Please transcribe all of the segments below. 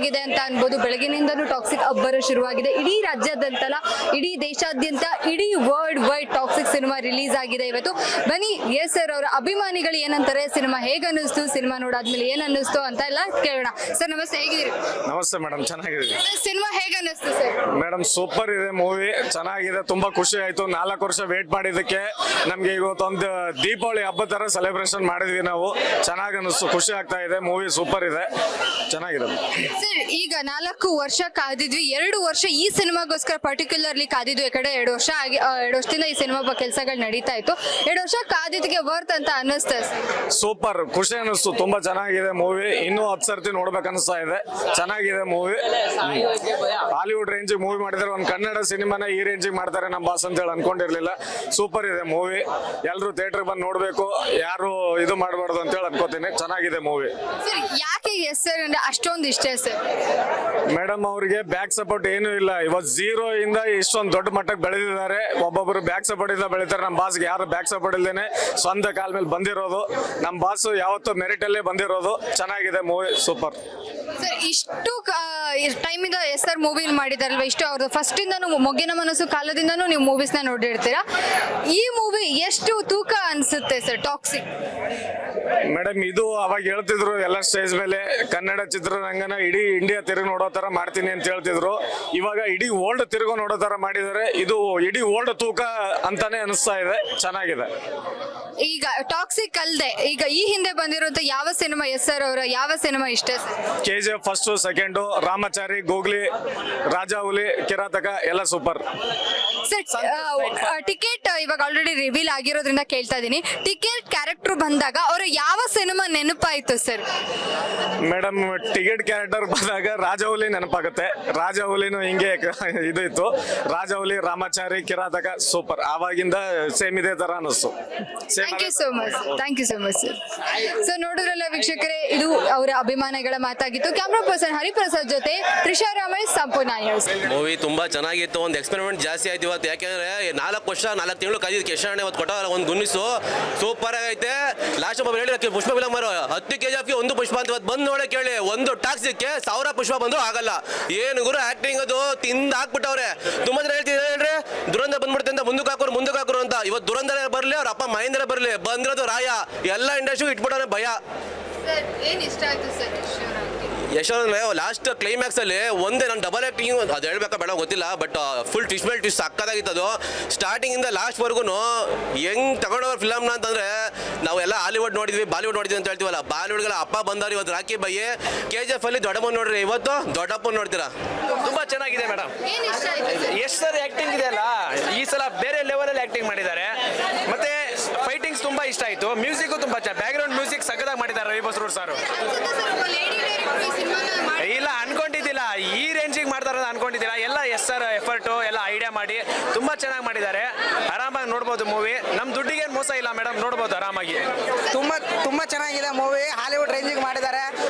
ಆಗಿದೆ ಅಂತ ಅನ್ಬೋದು. ಬೆಳಗಿನಿಂದಲೂ ಟಾಕ್ಸಿಕ್ ಅಬ್ಬರ ಶುರುವಾಗಿದೆ. ಇಡೀ ರಾಜ್ಯಾದ್ಯಂತಲ್ಲ, ಇಡೀ ದೇಶಾದ್ಯಂತ, ಇಡೀ world wide toxic cinema release ಆಗಿದೆ ಇವತ್ತು. ಬನ್ನಿ ಎಸ್ ಸರ್ ಅವರ ಅಭಿಮಾನಿಗಳು ಏನಂತಾರೆ, ಸಿನಿಮಾ ಹೇಗೆ ಅನ್ನಿಸ್ತು, ಸಿನಿಮಾ ನೋಡಾದ್ಮೇಲೆ ಏನ್ ಅನ್ನಿಸ್ತು ಅಂತ ಎಲ್ಲ ಕೇಳೋಣ. ಸರ್ ನಮಸ್ತೆ, ಹೇಗಿದ್ದೀರಿ? ನಮಸ್ತೆ ಮೇಡಮ್, ಚೆನ್ನಾಗಿದೆ. ಸಿನಿಮಾ ಹೇಗೆ ಅನ್ನಿಸ್ತು ಸರ್? ಮೇಡಮ್ ಸೂಪರ್ ಇದೆ ಮೂವಿ, ಚೆನ್ನಾಗಿದೆ, ತುಂಬಾ ಖುಷಿ ಆಯ್ತು. 4 ವರ್ಷ ವೇಟ್ ಮಾಡಿದ್ದಕ್ಕೆ ನಮ್ಗೆ ಇವತ್ತೊಂದು ದೀಪಾವಳಿ ಹಬ್ಬ ತರ ಸೆಲೆಬ್ರೇಷನ್ ಮಾಡಿದ್ವಿ ನಾವು. ಚೆನ್ನಾಗಿ ಅನಿಸ್ತು, ಖುಷಿ ಆಗ್ತಾ ಇದೆ. ಮೂವಿ ಸೂಪರ್ ಇದೆ, ಚೆನ್ನಾಗಿದೆ. ಸರ್ ಈಗ 4 ವರ್ಷ ಕಾದಿದ್ವಿ, 2 ವರ್ಷ ಈ ಸಿನಿಮಾಗೋಸ್ಕರ ಪರ್ಟಿಕ್ಯುಲರ್ಲಿ ಕಾದಿದ್ವಿ. ಈ ಕಡೆ 2 ವರ್ಷ 2 ವರ್ಷದಿಂದ ಈ ಸಿನಿಮಾ ಕೆಲಸಗಳು ನಡೀತಾ ಇತ್ತು. 2 ವರ್ಷ ಕಾದಿದ್ದಕ್ಕೆ ವರ್ತ್ ಅಂತ ಅನ್ನಿಸ್ತಾ ಸರ್? ಸೂಪರ್, ಖುಷಿ ಅನಿಸ್ತು, ತುಂಬಾ ಚೆನ್ನಾಗಿದೆ ಮೂವಿ. ಇನ್ನೂ 10 ಸರ್ತಿ ನೋಡ್ಬೇಕು ಅನಿಸ್ತಾ ಇದೆ. ಚೆನ್ನಾಗಿದೆ ಮೂವಿ. ಹಾಲಿವುಡ್ ರೇಂಜ್ ಮೂವಿ ಮಾಡಿದ್ರೆ ಒಂದು ಕನ್ನಡ ಸಿನಿಮಾನ ಈ ರೇಂಜಿಗೆ ಮಾಡ್ತಾರೆ ನಮ್ಮ ಬಾಸ್ ಅಂತ ಹೇಳಿ ಅನ್ಕೊಂಡಿರ್ಲಿಲ್ಲ. ಸೂಪರ್ ಇದೆ ಮೂವಿ, ಎಲ್ಲರೂ ಥಿಯೇಟರ್ ಬಂದು ನೋಡ್ಬೇಕು, ಯಾರು ಇದು ಮಾಡಬಾರ್ದು ಅಂತ ಹೇಳಿ ಅನ್ಕೋತೀನಿ. ಚೆನ್ನಾಗಿದೆ ಮೂವಿ. ಸರ್ ಯಾಕೆ ಎಸ್ ಸರ್ ಅಂದ್ರೆ ಅಷ್ಟೊಂದು ಇಷ್ಟ ಸರ್? ಮೇಡಮ್ ಅವ್ರಿಗೆ ಬ್ಯಾಕ್ ಸಪೋರ್ಟ್ ಏನು ಇಲ್ಲ. ಇವತ್ತು 0 ಇಂದ ಇಷ್ಟೊಂದು ದೊಡ್ಡ ಮಟ್ಟಕ್ಕೆ ಬೆಳೆದಿದ್ದಾರೆ. ಒಬ್ಬೊಬ್ರು ಬ್ಯಾಕ್ ಸಪೋರ್ಟ್ ಇಂದ ಬೆಳಿತಾರೆ. ನಮ್ಮ ಬಾಸ್ಗೆ ಯಾರು ಬ್ಯಾಕ್ ಸಪೋರ್ಟ್ ಇಲ್ದೇನೆ ಸ್ವಂತ ಕಾಲ ಮೇಲೆ ಬಂದಿರೋದು. ನಮ್ಮ ಬಾಸ್ ಯಾವತ್ತೂ ಮೆರಿಟ್ ಅಲ್ಲೇ ಬಂದಿರೋದು. ಚೆನ್ನಾಗಿದೆ ಮೂವಿ, ಸೂಪರ್. ಸರ್ ಇಷ್ಟು ಟೈಮಿಂದ ಎಸ್ ಸರ್ ಮೂವಿ ಮಾಡಿದಾರಲ್ವ, ಇಷ್ಟು ಅವ್ರದ್ದು ಫಸ್ಟ್ ಇಂದನೂ ಮೊಗ್ಗಿನ ಮನಸ್ಸು ಕಾಲದಿಂದನೂ ನೀವು ಮೂವೀಸ್ ನ ನೋಡಿರ್ತೀರಾ. ಈ ಮೂವಿ ಎಷ್ಟು ತೂಕ ಅನ್ಸುತ್ತೆ ಸರ್ ಟಾಕ್ಸಿಕ್? ಮೇಡಮ್ ಇದು ಅವಾಗ ಹೇಳ್ತಿದ್ರು ಎಲ್ಲ ಸ್ಟೇಜ್ ಮೇಲೆ, ಕನ್ನಡ ಚಿತ್ರರಂಗನ ಇಡೀ ಇಂಡಿಯಾ ತಿರುಗಿ ನೋಡೋ ತರ ಮಾಡ್ತೀನಿ ಅಂತ ಹೇಳ್ತಿದ್ರು. ಇವಾಗ ಇಡೀ ವರ್ಲ್ಡ್ ತಿರುಗೋ ನೋಡೋ ತರ ಮಾಡಿದ್ದಾರೆ. ಇದು ಇಡೀ ವರ್ಲ್ಡ್ ತೂಕ ಅಂತಾನೆ ಅನಿಸ್ತಾ ಇದೆ. ಚೆನ್ನಾಗಿದೆ. ಈಗ ಟಾಕ್ಸಿಕ್ ಅಲ್ದೆ ಈಗ ಈ ಹಿಂದೆ ಬಂದಿರುವಂತ ಯಾವ ಸಿನಿಮಾ, ಎಸ್ ಸರ್ ಅವರ ಯಾವ ಸಿನಿಮಾ ಇಷ್ಟ sir? KGF first, second, Ramachari, Googly, Rajahuli, Kiraathaka ಎಲ್ಲ ಸೂಪರ್. ಸರ್ ಟಿಕೆಟ್ ಇವಾಗ ಆಲ್ರೆಡಿ ರಿವೀಲ್ ಆಗಿರೋದ್ರಿಂದ ಕೇಳ್ತಾ ಇದೀನಿ, ಟಿಕೆಟ್ ಕ್ಯಾರೆಕ್ಟರ್ ಬಂದಾಗ ಅವರ ಯಾವ ಸಿನಿಮಾ ನೆನಪಾಯ್ತು ಸರ್? ಮೇಡಮ್ ಟಿಕೆಟ್ ಕ್ಯಾರೆಕ್ಟರ್ ಬಂದಾಗ ರಾಜಾಹುಲಿ ನೆನಪಾಗುತ್ತೆ. ರಾಜಾಹುಲಿನೂ ಹಿಂಗೆ ಇದು ಇತ್ತು. ರಾಜಾಹುಲಿ, ರಾಮಾಚಾರಿ, ಕಿರಾತಕ ಸೂಪರ್. ಆವಾಗಿಂದ ಸೇಮ್ ಇದೇ ತರ ಅನಿಸ್ತು. Thank you so much, thank you so much sir. So ನೋಡಿದ್ರಲ್ಲ ವೀಕ್ಷಕರೇ, ಇದು ಅವರ ಅಭಿಮಾನಿಗಳ ಮಾತಾಗಿತ್ತು. ಕ್ಯಾಮ್ರಾ ಪರ್ಸನ್ ಹರಿಪ್ರಸಾದ್ ಜೊತೆ ತ್ರಿಷಾ ರಾಮೇಶ್, ಸಂಪೂರ್ಣ ನ್ಯೂಸ್. ಮೂವಿ ತುಂಬಾ ಚೆನ್ನಾಗಿತ್ತು. ಒಂದು ಎಕ್ಸ್ಪೆರಿಮೆಂಟ್ ಜಾಸ್ತಿ ಆಯ್ತು ಇವತ್ತು. ಯಾಕೆಂದ್ರೆ 4 ವರ್ಷ 4 ತಿಂಗಳು ಕಾದಿದ್ದಕ್ಕೆ ಎಷ್ಟೇ ಇವತ್ತು ಕೊಟ್ಟ ಒಂದು ಗುನ್ನಿಸು ಸೂಪರ್ ಆಗೈತೆ. ಲಾಸ್ಟ್ ಒಬ್ಬ ಹೇಳಿ ಪುಷ್ಪ ಫಿಲಮ್ 10 KGF ಒಂದು ಪುಷ್ಪ ಅಂತ ಇವತ್ತು ಬಂದು ನೋಡೇ ಕೇಳಿ. ಒಂದು ಟಾಕ್ಸಿಕ್ಕೆ 1000 ಪುಷ್ಪ ಬಂದ್ರು ಆಗಲ್ಲ. ಏನು ಗುರು ಆಕ್ಟಿಂಗ್, ಅದು ತಿಂದು ಹಾಕ್ಬಿಟ್ಟವ್ರೆ. ತುಂಬಾ ಜನ ಹೇಳ್ತಿದ್ರೆ ದುರಂಧರ ಬಂದ್ಬಿಡುತ್ತೆ ಅಂತ ಮುಂದಕ್ಕೆ ಹಾಕೋರು ಅಂತ. ಇವತ್ತು ದುರಂಧರ ಬರಲಿ, ಅವ್ರ ಅಪ್ಪ ಮಹೇಂದ್ರ ಬರಲಿ, ಬಂದಿರೋದು ರಾಯ. ಎಲ್ಲ ಇಂಡಸ್ಟ್ರಿ ಇಟ್ಬಿಟ್ಟವ್ರೆ ಭಯ. ಏನ್ ಇಷ್ಟ ಆಯ್ತು ಸರ್ ಯಶವಂದ್ರೆ ಲಾಸ್ಟ್ ಕ್ಲೈಮ್ಯಾಕ್ಸ್ ಅಲ್ಲಿ ಒಂದೇ ನಾನು ಡಬಲ್ ಆಕ್ಟಿಂಗ್ ಅದು ಹೇಳ್ಬೇಕಾ ಬೇಡ ಗೊತ್ತಿಲ್ಲ, ಬಟ್ ಫುಲ್ ಟ್ವಿಸ್ಟ್ ಮೇಲೆ ಟ್ವಿಸ್ಟ್ ಸಕ್ಕದಾಗಿತ್ತು ಅದು. ಸ್ಟಾರ್ಟಿಂಗ್ ಇಂದ ಲಾಸ್ಟ್ ವರ್ಗು ಹೆಂಗ್ ತಗೊಂಡವ್ರ ಫಿಲಮ್ನ ಅಂತಂದ್ರೆ, ನಾವು ಎಲ್ಲ ಹಾಲಿವುಡ್ ನೋಡಿದ್ವಿ, ಬಾಲಿವುಡ್ ನೋಡಿದ್ವಿ ಅಂತ ಹೇಳ್ತೀವಲ್ಲ, ಬಾಲಿವುಡ್ಗೆಲ್ಲ ಅಪ್ಪ ಬಂದವ್ರು ಇವತ್ತು ರಾಕಿ ಬೈ. KGF ಅಲ್ಲಿ ದೊಡ್ಡಮ್ಮ ನೋಡ್ರಿ, ಇವತ್ತು ದೊಡ್ಡಪ್ಪ ನೋಡ್ತೀರಾ. ತುಂಬಾ ಚೆನ್ನಾಗಿದೆ ಮೇಡಮ್. ಏನ್ ಇಷ್ಟ ಆಯ್ತು? ಎಷ್ಟು ಸರಿ ಆಕ್ಟಿಂಗ್ ಇದೆ ಅಲ್ಲ, ಈ ಸಲ ಬೇರೆ ಲೆವೆಲ್ ಅಲ್ಲಿ ಆಕ್ಟಿಂಗ್ ಮಾಡಿದ್ದಾರೆ. ಮತ್ತೆ ಫೈಟಿಂಗ್ಸ್ ತುಂಬಾ ಇಷ್ಟ ಆಯ್ತು. ಮ್ಯೂಸಿಕ್ ತುಂಬಾ ಬ್ಯಾಕ್ ಗ್ರೌಂಡ್ ಮ್ಯೂಸಿಕ್ ಸಕ್ಕದಾಗಿ ಮಾಡಿದ್ದಾರೆ ರವಿ ಬಸರೂರ್ ಸರ್. ಇಲ್ಲ ಅನ್ಕೊಂಡಿದ್ದಿಲ್ಲ ಈ ರೇಂಜಿಗೆ ಮಾಡ್ತಾರೆ ಅನ್ಕೊಂಡಿದ್ದಿಲ್ಲ. ಎಲ್ಲ ಎಸ್ ಸರ್ ಎಫರ್ಟು ಎಲ್ಲ ಐಡಿಯಾ ಮಾಡಿ ತುಂಬಾ ಚೆನ್ನಾಗಿ ಮಾಡಿದ್ದಾರೆ. ಆರಾಮಾಗಿ ನೋಡ್ಬೋದು ಮೂವಿ. ನಮ್ಮ ದುಡ್ಡಿಗೆ ಮೋಸ ಇಲ್ಲ ಮೇಡಮ್, ನೋಡ್ಬೋದು ಆರಾಮಾಗಿ. ತುಂಬಾ ಚೆನ್ನಾಗಿದೆ ಮೂವಿ. ಹಾಲಿವುಡ್ ರೇಂಜಿಗೆ ಮಾಡಿದ್ದಾರೆ.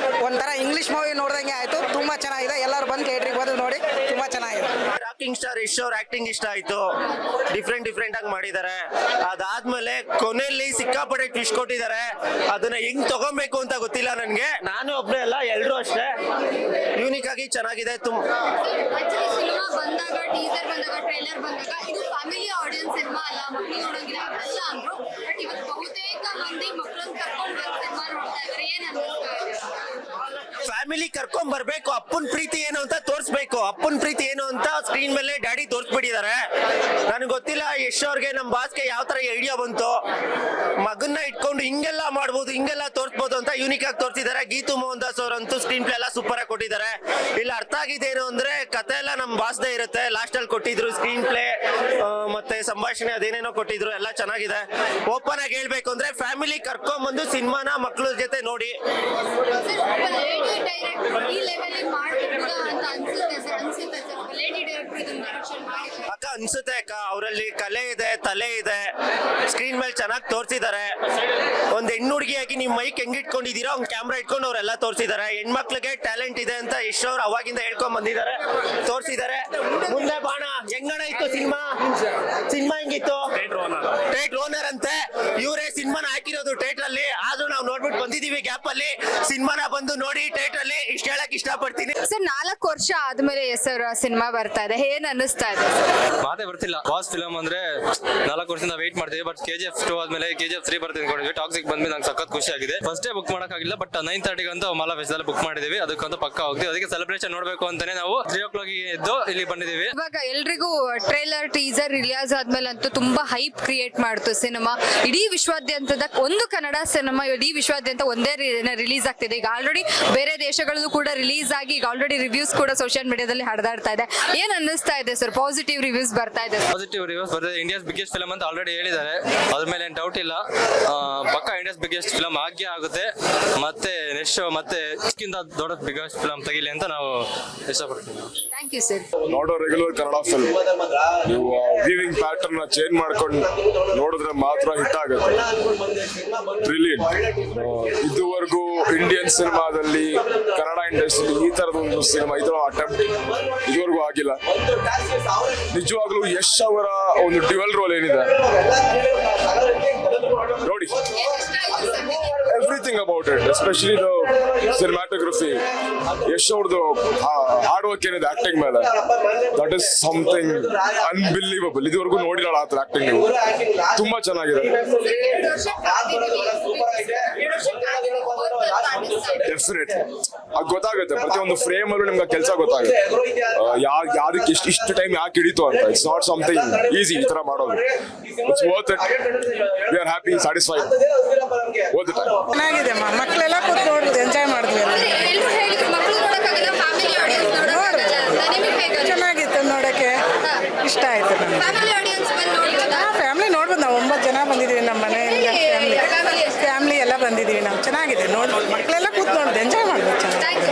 ಒಂಥರ ಇಂಗ್ಲಿಷ್ ಮೂವಿ ನೋಡ್ದಂಗೆ ಆಯ್ತು. ತುಂಬಾ ಚೆನ್ನಾಗಿದೆ. ಎಲ್ಲರೂ ಬಂದು ಥಿಯೇಟ್ರಿಗೆ ಬಂದು ನೋಡಿ. ತುಂಬಾ ಚೆನ್ನಾಗಿದೆ. ರಾಕಿಂಗ್ ಸ್ಟಾರ್ ಯಶ್ ಅವ್ರ ಆಕ್ಟಿಂಗ್ ಇಷ್ಟ ಆಯ್ತು. ಡಿಫ್ರೆಂಟ್ ಆಗಿ ಮಾಡಿದ್ದಾರೆ. ಅದಾದ್ಮೇಲೆ ಕೊನೆಯಲ್ಲಿ ಸಿಕ್ಕಾಪಟ್ಟೆ ಟ್ವಿಸ್ಟ್ ಕೊಟ್ಟಿದ್ದಾರೆ. ಅದನ್ನ ಹೆಂಗ್ ತಗೊಬೇಕು ಅಂತ ಗೊತ್ತಿಲ್ಲ ನನ್ಗೆ. ನಾನು ಒಬ್ಬನೇ ಅಲ್ಲ, ಎಲ್ರು ಅಷ್ಟೇ. ಯೂನಿಕ್ ಆಗಿ ಚೆನ್ನಾಗಿದೆ. ಸಿನಿಮಾ ಬಂದಾಗ, ಟೀಸರ್ ಬಂದಾಗ, ಟ್ರೈಲರ್ ಬಂದಾಗ ಇದು ಫ್ಯಾಮಿಲಿ ಆಡಿಯನ್ಸ್ ಸಿನಿಮಾ ಅಲ್ಲ, ಮಕ್ಕಳು ನೋಡೋಂಗಿಲ್ಲ ಅಲ್ಲ ಅಂದ್ರು. ಬಟ್ ಇವತ್ತು ಬಹುತೇಕ ಮಂದಿ ಮಕ್ಕಳನ್ನ ಕರ್ಕೊಂಡು ಸಿನಿಮಾ ನೋಡ್ತಾ ಇದ್ದಾರೆ. ಏನ್ ಫ್ಯಾಮಿಲಿ ಕರ್ಕೊಂಡ್ ಬರ್ಬೇಕು. ಅಪ್ಪನ್ ಪ್ರೀತಿ ಏನು ಅಂತ ತೋರಿಸ್ಬೇಕು. ಅಪ್ಪನ್ ಪ್ರೀತಿ ಏನು ಅಂತ ಸ್ಕ್ರೀನ್ ಮೇಲೆ ಡ್ಯಾಡಿ ತೋರಿಸ್ಬಿಟ್ಟಿದ್ದಾರೆ. ನನಗೆ ಗೊತ್ತಿಲ್ಲ ಯಶ್ ಅವ್ರಿಗೆ, ನಮ್ಮ ಬಾಸ್ಗೆ ಯಾವ ತರ ಐಡಿಯಾ ಬಂತು, ಮಗನ್ನ ಇಟ್ಕೊಂಡು ಹಿಂಗೆಲ್ಲ ಮಾಡ್ಬೋದು, ಹಿಂಗೆಲ್ಲ ತೋರಿಸ್ಬೋದು ಅಂತ ಯೂನಿಕ್ ಆಗಿ ತೋರಿಸಿದ್ದಾರೆ. ಗೀತು ಮೋಹನ್ ದಾಸ್ ಅವರಂತೂ ಸ್ಕ್ರೀನ್ ಪ್ಲೇ ಎಲ್ಲ ಸೂಪರ್ ಆಗಿ ಕೊಟ್ಟಿದ್ದಾರೆ. ಇಲ್ಲಿ ಅರ್ಥ ಆಗಿದ್ದೇನು ಅಂದ್ರೆ, ಕತೆ ಎಲ್ಲ ನಮ್ಮ ಬಾಸ್ದೇ ಇರುತ್ತೆ. ಲಾಸ್ಟ್ ಅಲ್ಲಿ ಕೊಟ್ಟಿದ್ರು ಸ್ಕ್ರೀನ್ ಪ್ಲೇ ಮತ್ತೆ ಸಂಭಾಷಣೆ ಅದೇನೇನೋ ಕೊಟ್ಟಿದ್ರು, ಎಲ್ಲ ಚೆನ್ನಾಗಿದೆ. ಓಪನ್ ಆಗಿ ಹೇಳ್ಬೇಕು ಅಂದ್ರೆ ಫ್ಯಾಮಿಲಿ ಕರ್ಕೊಂಡ್ ಬಂದು ಸಿನಿಮಾನ ಮಕ್ಕಳ ಜೊತೆ ನೋಡಿ. ಅಕ್ಕ ಅನ್ಸುತ್ತೆ ಅಕ್ಕ, ಅವರಲ್ಲಿ ಕಲೆ ಇದೆ, ತಲೆ ಇದೆ. ಸ್ಕ್ರೀನ್ ಮೇಲೆ ಚೆನ್ನಾಗಿ ತೋರಿಸಿದ್ದಾರೆ. ಒಂದ್ ಹೆಣ್ಣು ಹುಡುಗಿಯಾಗಿ ನೀವು ಮೈಕ್ ಹೆಂಗ್ ಇಟ್ಕೊಂಡಿದ್ದೀರಾ ಒಂದ್ ಕ್ಯಾಮ್ರಾ ಇಟ್ಕೊಂಡು ಅವರೆಲ್ಲ ತೋರಿಸಿದ್ದಾರೆ. ಹೆಣ್ಮಕ್ಳಿಗೆ ಟ್ಯಾಲೆಂಟ್ ಇದೆ ಅಂತ ಯಶ್ ಅವ್ರು ಅವಾಗಿಂದ ಹೇಳ್ಕೊಂಡ್ ಬಂದಿದ್ದಾರೆ, ತೋರಿಸಿದ್ದಾರೆ. ಮುಂದೆ ಬಾಣ ಹೆಂಗಣ ಇತ್ತು ಸಿನಿಮಾ ಹೆಂಗಿತ್ತು? ಥಿಯೇಟರ್ ಓನರ್ ಅಂತೆ ಇವರೇ ಸಿನಿಮಾನ ಹಾಕಿರೋದು ಥಿಯೇಟರ್ ಅಲ್ಲಿ. ಆದ್ರೂ ನಾವು ನೋಡ್ಬಿಟ್ಟು ಮಾಡ್ಬಿಟ್ಟು ಬಂದಿದೀವಿ ಗ್ಯಾಪ್ ಅಲ್ಲಿ. ಸಿನಿಮಾನ ಬಂದು ನೋಡಿ ಥಿಯೇಟರ್ ಅಲ್ಲಿ ಇಷ್ಟ ಹೇಳಕ್ ಇಷ್ಟಪಡ್ತೀನಿ. ಸರ್ 4 ವರ್ಷ ಆದ್ಮೇಲೆ ಎಸ್ ಅವರ ಸಿನಿಮಾ ಬರ್ತಾ ಇದೆ, ಏನ್ ಅನ್ನಿಸ್ತಾ ಇದೆ? ಮಾತೇ ಬರ್ತಿಲ್ಲ. ಬಾಸ್ ಫಿಲಮ್ ಅಂದ್ರೆ 4 ವರ್ಷದಿಂದ ವೇಟ್ ಮಾಡ್ತೀವಿ. ಬಟ್ KGF 2 ಆದ್ಮೇಲೆ KGF 3 ಬರ್ತೀನಿ ಅನ್ಕೊಂಡಿದ್ವಿ. ಟಾಕ್ಸಿಕ್ ಬಂದ್ಮೇಲೆ ನಂಗೆ ಸಖತ್ ಖುಷಿ ಆಗಿದೆ. ಫಸ್ಟ್ ಡೇ ಬುಕ್ ಮಾಡಕ್ಕಾಗಿಲ್ಲ, ಬಟ್ 9:30 ಅಂತ ಮಾಲಾ ಫೆಸ್ಟಿವಲ್ ಬುಕ್ ಮಾಡಿದೀವಿ. ಅದಕ್ಕಂತ ಪಕ್ಕ ಹೋಗ್ತೀವಿ. ಅದಕ್ಕೆ ಸೆಲೆಬ್ರೇಷನ್ ನೋಡ್ಬೇಕು ಅಂತಾನೆ ನಾವು 3 o'clock ಎದ್ದು ಇಲ್ಲಿ ಬಂದಿದ್ದೀವಿ. ಇವಾಗ ಎಲ್ರಿಗೂ ಟ್ರೇಲರ್ ಟೀಸರ್ ರಿಲೀಸ್ ಆದ್ಮೇಲೆ ಅಂತೂ ತುಂಬಾ ಹೈಪ್ ಕ್ರಿಯೇಟ್ ಮಾಡ್ತು ಸಿನಿಮಾ. ಇಡೀ ವಿಶ್ವಾದ್ಯಂತದ ಒಂದು ಕನ್ನಡ ಸಿನಿಮಾ ಇಡೀ ವಿಶ್ವಾದ್ಯಂತ ಒಂದೇ ರಿಲೀಸ್ ಆಗ್ತಿದೆ. ಈಗ ಆಲ್ರೆಡಿ ಬೇರೆ ದೇಶಗಳಲ್ಲೂ ಕೂಡ ರಿಲೀಸ್ ಆಗಿ ಈಗ ಆಲ್ರೆಡಿ ರಿವ್ಯೂಸ್ ಕೂಡ ಸೋಷಿಯಲ್ ಮೀಡಿಯಾದಲ್ಲಿ ಹರಿದಾಡ್ತಾ ಇದೆ. ಏನ್ ಅನ್ನಿಸ್ತಾ ಇದೆ ಸರ್? ಪಾಸಿಟಿವ್ ರಿವ್ಯೂಸ್ ಬರ್ತಾ ಇದೆ. ಪಾಸಿಟಿವ್ ರಿವ್ಯೂಸ್ ಬರ್ತಿದೆ. ಇಂಡಿಯಾಸ್ ಬಿಗ್ಗೆಸ್ಟ್ ಫಿಲಮ್ ಅಂತ ಆಲ್ರೆಡಿ ಹೇಳಿದ್ದಾರೆ. ಅದ್ರ ಮೇಲೆ ಏನು ಡೌಟ್ ಇಲ್ಲ. ಪಕ್ಕ ಇಂಡಿಯಾಸ್ ಬಿಗ್ಗೆಸ್ಟ್ ಫಿಲಮ್ ಆಗೇ ಆಗುತ್ತೆ. ಮತ್ತೆ ನೆಕ್ಸ್ಟ್ ಮತ್ತೆ ಇದಕ್ಕಿಂತ ದೊಡ್ಡ ಬಿಗ್ಗೆಸ್ಟ್ ಫಿಲಮ್ ತೆಗಿಲಿ ಅಂತ ನಾವು ಇಷ್ಟಪಡ್ತೀವಿ. Thank you sir. ನೋಡೋ ರೆಗ್ಯುಲರ್ ಕನ್ನಡ ಫಿಲ್ಮ್ ನೀವು ವೀವಿಂಗ್ ಪ್ಯಾಟರ್ನ್ ನ ಚೇಂಜ್ ಮಾಡ್ಕೊಂಡು ನೋಡಿದ್ರೆ ಮಾತ್ರ ಹಿಟ್ ಆಗುತ್ತೆ. ಬ್ರಿಲಿಯಂಟ್. ಇದುವರೆಗೂ ಇಂಡಿಯನ್ ಸಿನಿಮಾದಲ್ಲಿ ಕನ್ನಡ ಇಂಡಸ್ಟ್ರಿ ಈ ತರದ ಒಂದು ಸಿನಿಮಾ ಈ ತರ ಅಟೆಂಪ್ಟ್ ಇದುವರೆಗೂ ಆಗಿಲ್ಲ. ನಿಜವಾಗ್ಲೂ ಯಶ್ ಅವರ ಒಂದು ಡ್ಯುಯಲ್ ರೋಲ್ ಏನಿದೆ ನೋಡಿ, everything about it, especially the cinematography, Yash ಅವ್ರದ್ದು ಹಾರ್ಡ್ ವರ್ಕ್ ಏನಿದೆ ಆಕ್ಟಿಂಗ್ ಮೇಲೆ, ದಟ್ ಇಸ್ ಸಮಥಿಂಗ್ ಅನ್ಬಿಲೀವಬಲ್. ಇದುವರೆಗೂ ನೋಡಿರಲ್ಲ ಆ ಥರ ಆಕ್ಟಿಂಗ್. ನೀವು ತುಂಬಾ ಚೆನ್ನಾಗಿದೆ. ಡೆಫಿನೆಟ್ ಅದು ಗೊತ್ತಾಗುತ್ತೆ. ಪ್ರತಿಯೊಂದು ಫ್ರೇಮ್ ಅಲ್ಲೂ ನಿಮ್ಗೆ ಕೆಲಸ ಗೊತ್ತಾಗುತ್ತೆ. ಯಾವ್ದಕ್ಕೆ ಇಷ್ಟು ಟೈಮ್ ಯಾಕೆ ಹಿಡಿತು ಅಂತ. ಇಟ್ಸ್ ನಾಟ್ ಸಮಥಿಂಗ್ ಈಸಿ ಈ ತರ ಮಾಡೋದು. It's worth it. We are happy, satisfied. ಓದ್ ದ ಟೈಮ್. ಚೆನ್ನಾಗಿದೆ. ಮಕ್ಕಳೆಲ್ಲ ಕೂತ್ ನೋಡಿದ್ರು, ಎಂಜಾಯ್ ಮಾಡಿದ್ವಿ. ಚೆನ್ನಾಗಿತ್ತು ನೋಡಕ್ಕೆ, ಇಷ್ಟ ಆಯ್ತು ನಮ್ಗೆ. ಫ್ಯಾಮಿಲಿ ನೋಡ್ಬೋದು. ನಾವು 9 ಜನ ಬಂದಿದ್ದೀವಿ ನಮ್ಮ ಮನೆಯಿಂದ. ಫ್ಯಾಮಿಲಿ ಎಲ್ಲ ಬಂದಿದ್ದೀವಿ ನಾವು. ಚೆನ್ನಾಗಿದೆ ನೋಡಿ, ಮಕ್ಕಳೆಲ್ಲ ಕೂತ್ ನೋಡಿದ್ರು, ಎಂಜಾಯ್ ಮಾಡ್ಬೋದು. ಚೆನ್ನಾಗಿ